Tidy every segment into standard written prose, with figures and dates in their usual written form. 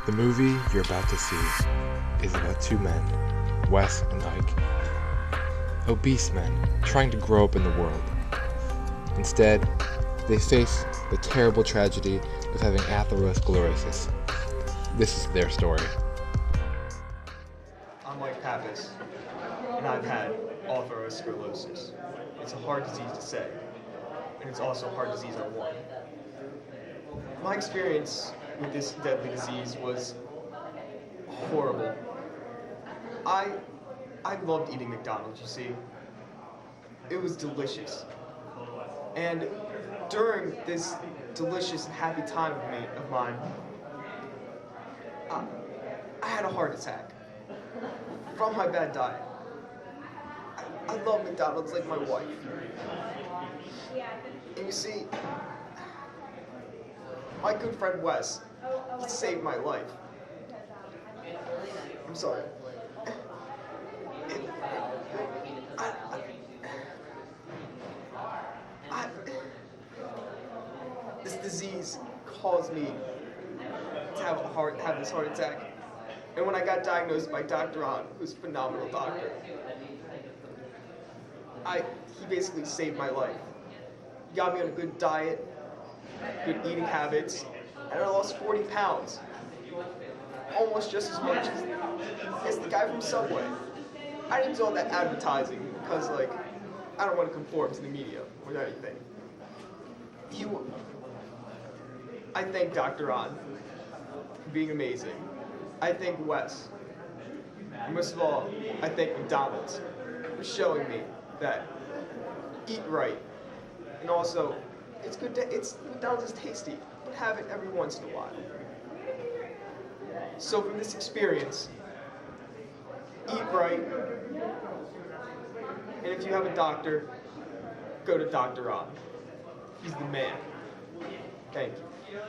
The movie you're about to see is about two men, Wes and Ike, obese men trying to grow up in the world. Instead, they face the terrible tragedy of having atherosclerosis. This is their story. I'm Mike Pappas, and I've had atherosclerosis. It's a hard disease to say, and it's also a hard disease on one. My experience with this deadly disease was horrible. I loved eating McDonald's, you see. It was delicious. And during this delicious and happy time of mine, I had a heart attack from my bad diet. I love McDonald's like my wife. And you see, my good friend Wes, he saved my life. I'm sorry. This disease caused me to have this heart attack. And when I got diagnosed by Dr. Ahn, who's a phenomenal doctor, he basically saved my life. He got me on a good diet, good eating habits, and I lost 40 pounds. Almost just as much as the guy from Subway. I didn't do all that advertising because, I don't want to conform to the media or anything. I thank Dr. Ahn for being amazing. I thank Wes. And most of all, I thank McDonald's for showing me that eat right. And also, McDonald's is tasty, but have it every once in a while. So from this experience, eat right. And if you have a doctor, go to Dr. Ahn. He's the man. Thank you.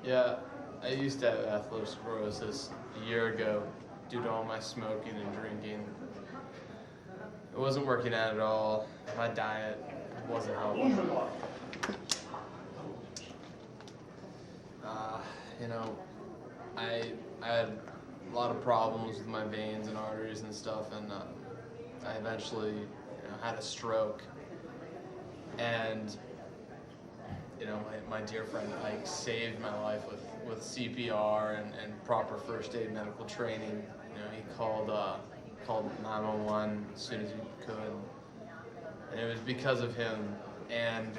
Yeah, I used to have atherosclerosis a year ago due to all my smoking and drinking. It wasn't working out at all. My diet wasn't helping. I had a lot of problems with my veins and arteries and stuff, and I eventually had a stroke. And my dear friend Ike saved my life with CPR and proper first aid medical training. He called 911 as soon as he could, and it was because of him and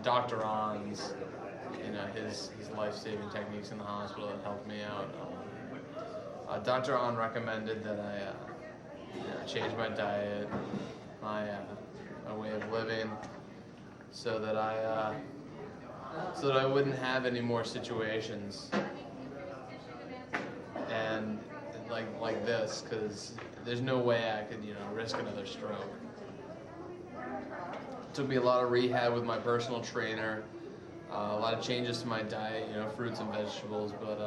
Dr. Ahn's his life-saving techniques in the hospital that helped me out. Dr. Ahn recommended that I change my diet, my way of living, so that I wouldn't have any more situations and like this, because there's no way I could risk another stroke. It took me a lot of rehab with my personal trainer, a lot of changes to my diet, fruits and vegetables, but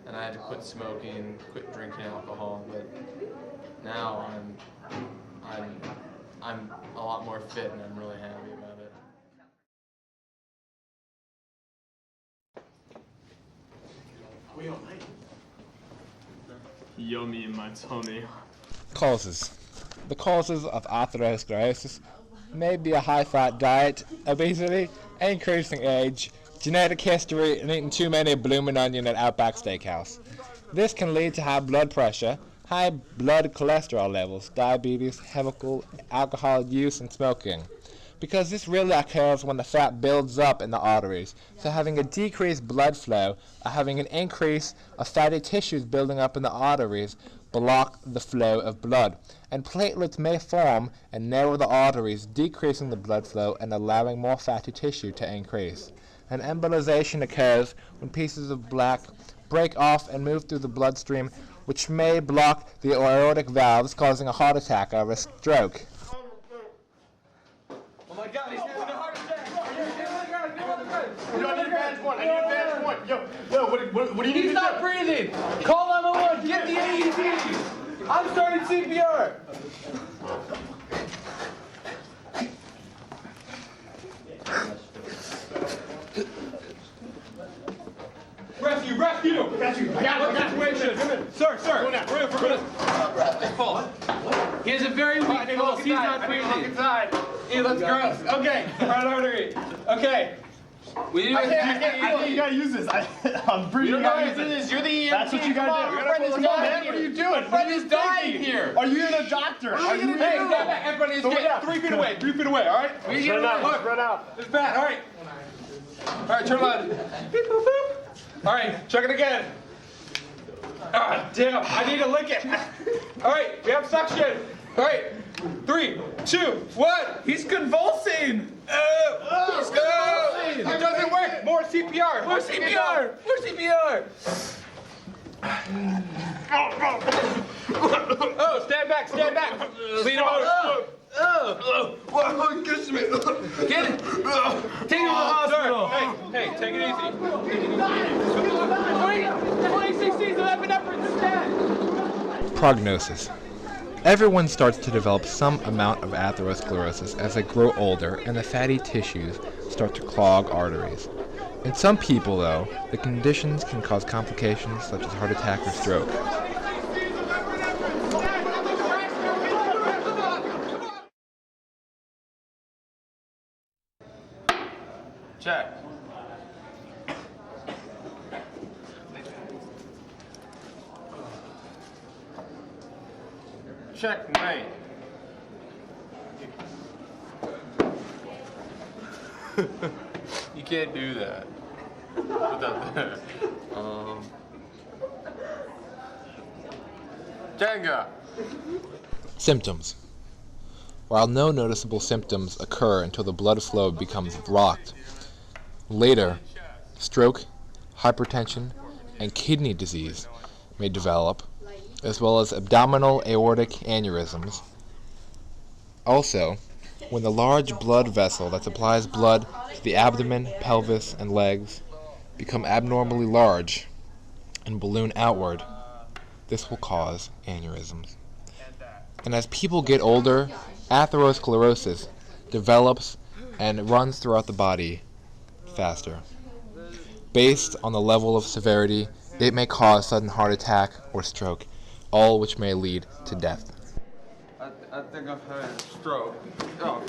and I had to quit smoking, quit drinking alcohol, but now I'm a lot more fit and I'm really happy about it. Yummy in my tummy. Causes. The causes of atherosclerosis may be a high-fat diet, obesity, increasing age, genetic history, and eating too many bloomin' onion at Outback Steakhouse. This can lead to high blood pressure, high blood cholesterol levels, diabetes, chemical, alcohol use, and smoking. Because this really occurs when the fat builds up in the arteries. So having a decreased blood flow or having an increase of fatty tissues building up in the arteries block the flow of blood. And platelets may form and narrow the arteries, decreasing the blood flow and allowing more fatty tissue to increase. An embolization occurs when pieces of black break off and move through the bloodstream, which may block the aortic valves, causing a heart attack or a stroke. Oh my God, he's having a heart attack! Yo, I need advantage one. Yo, what do you need? He's not breathing! Call 911, get the AED! I'm starting CPR! Rescue! got you. I got Situation. Sir, we're gonna pulse. He has a very weak pulse. He's not breathing. inside. Ew, that's gross. Okay, right artery. Okay. We need to I think you gotta use this. I'm pretty sure you gotta use this. You're the EMT. That's what you gotta do. Your friend is Come on, man. dying What are here. you doing? Your friend is dying here. Are you the doctor? Are you Hey, stand back. Everybody is getting 3 feet away. 3 feet away, all right? We get Run out. Look, Run out. it's bad. All right. All right, turn on. Beep, boop, boop. All right, check it again. Ah, damn. I need to lick it. All right, we have suction. All right, 3, 2, 1. He's convulsing. He's convulsing. It doesn't work. More CPR. More CPR. More CPR. Oh, stand back. Lean him out. Kiss me. Get it. Take him to the hospital. Hey, take it easy. 2016 is epinephrine. This dead. Prognosis. Everyone starts to develop some amount of atherosclerosis as they grow older and the fatty tissues start to clog arteries. In some people, though, the conditions can cause complications such as heart attack or stroke. Check. Checkmate. You can't do that. Put that there. Jenga. Symptoms. While no noticeable symptoms occur until the blood flow becomes blocked, later, stroke, hypertension, and kidney disease may develop, as well as abdominal aortic aneurysms. Also, when the large blood vessel that supplies blood to the abdomen, pelvis, and legs become abnormally large and balloon outward, this will cause aneurysms. And as people get older, atherosclerosis develops and runs throughout the body faster. Based on the level of severity, it may cause sudden heart attack or stroke, all which may lead to death. I think I've had a stroke. Oh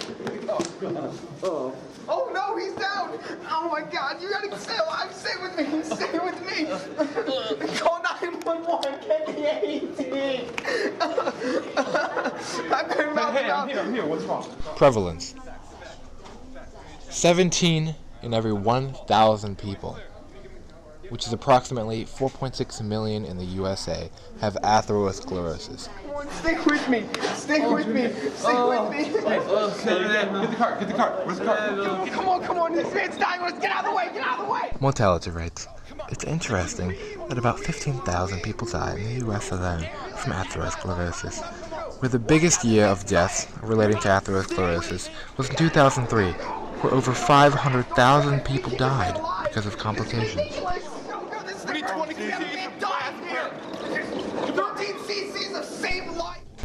no, he's down! Oh my god, you gotta stay alive, stay with me, stay with me! Call 911, get the AHN! I've been I'm here, what's wrong? Prevalence. 17 in every 1,000 people, which is approximately 4.6 million in the USA, have atherosclerosis. Stay with me, stay with me, stay with me! Get the cart, where's the cart? Come on, this man's dying, let's get out of the way, get out of the way! Mortality rates. It's interesting that about 15,000 people die in the US alone from atherosclerosis, where the biggest year of deaths relating to atherosclerosis was in 2003, where over 500,000 people died because of complications. We need 20 cc.